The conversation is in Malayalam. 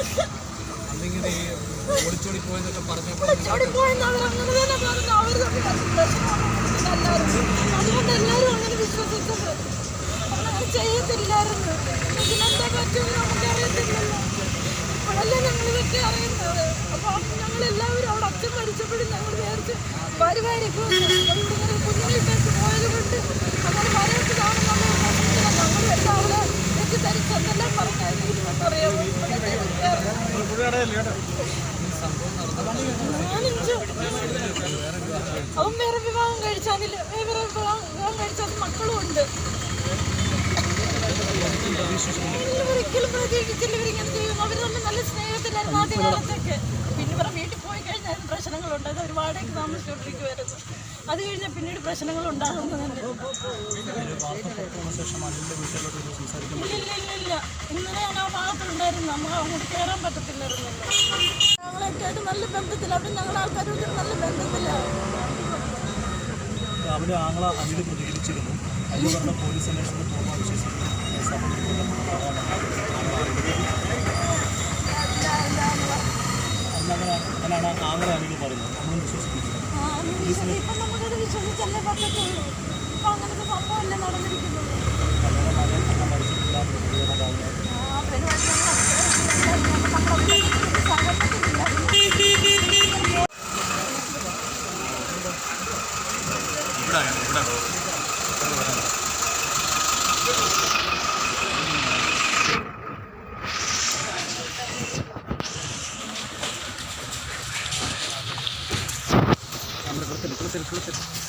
അന്നിങ്ങനെ ഓടിച്ചോടി പോയെന്നൊക്കെ പറഞ്ഞപ്പോൾ അതുകൊണ്ട് എല്ലാവരും അങ്ങനെ വിശ്വസിച്ചത്. അങ്ങനെ ചെയ്യത്തില്ലായിരുന്നു. ഇതിനെന്താ പറ്റുമെന്ന് നമുക്കറിയത്തില്ലല്ലോ. ഇപ്പോഴല്ലേ ഞങ്ങളിതൊക്കെ അറിയുന്നത്. അപ്പോൾ ഞങ്ങളെല്ലാവരും അവിടെ അച്ഛൻ മരിച്ചപ്പോഴും ഞങ്ങൾ വിചാരിച്ച് വരുമായിരിക്കും കുഞ്ഞിലേക്ക് പോയത് കൊണ്ട് അങ്ങനെ വരയിട്ട് കാണുന്നുള്ള ഞങ്ങൾ എല്ലാവരും തെറ്റിദ്ധരിച്ചെന്നെല്ലാം പറഞ്ഞായിരുന്നു. അറിയാമോ അവൻ വേറെ വിവാഹം കഴിച്ചാൽ മക്കളും ഉണ്ട്. ഒരിക്കലും പ്രതീക്ഷിച്ചില്ല ഇവരിങ്ങനെ ചെയ്യും. അവർ തമ്മിൽ നല്ല സ്നേഹത്തിലായിരുന്നു ആദ്യകാലത്തൊക്കെ. പിന്നെ ഇവരുടെ വീട്ടിൽ പോയി കഴിഞ്ഞാൽ പ്രശ്നങ്ങളുണ്ട്. അത് ഒരു വാടകയ്ക്ക് താമസിച്ചുകൊണ്ടിരിക്കുമായിരുന്നു. അത് കഴിഞ്ഞാൽ പിന്നീട് പ്രശ്നങ്ങൾ ഉണ്ടാകുന്നതന്നെ. ഇല്ല ഇന്നലെ ഞാൻ ആ ഭാഗത്തുണ്ടായിരുന്നു. നമ്മൾ അങ്ങോട്ട് കയറാൻ പറ്റത്തില്ലായിരുന്നല്ലോ. ഞങ്ങളൊക്കെ ആയിട്ട് നല്ല ബന്ധത്തില്ല. അവിടെ ഞങ്ങളുടെ ആൾക്കാരോട് നല്ല ബന്ധത്തിലാണ്. അവിടെ ആങ്ങള അനിൽ പ്രതികരിച്ചിരുന്നു. അയ്യൂർ പോലീസ് അന്വേഷണത്തിൽ പോകാൻ വിശ്വസിക്കുന്നു. അങ്ങനെയാണ് ആങ്ങള അനിൽ പറയുന്നത്. നമ്മൾ വിശ്വസിക്കുന്നു. ഇപ്പം നമുക്കത് വിശ്വസിച്ചല്ലേ പറ്റത്തുള്ളൂ. ഇപ്പം അങ്ങനത്തെ സംഭവമല്ലേ നടന്നിരിക്കുന്നത്. നമ്മുടെ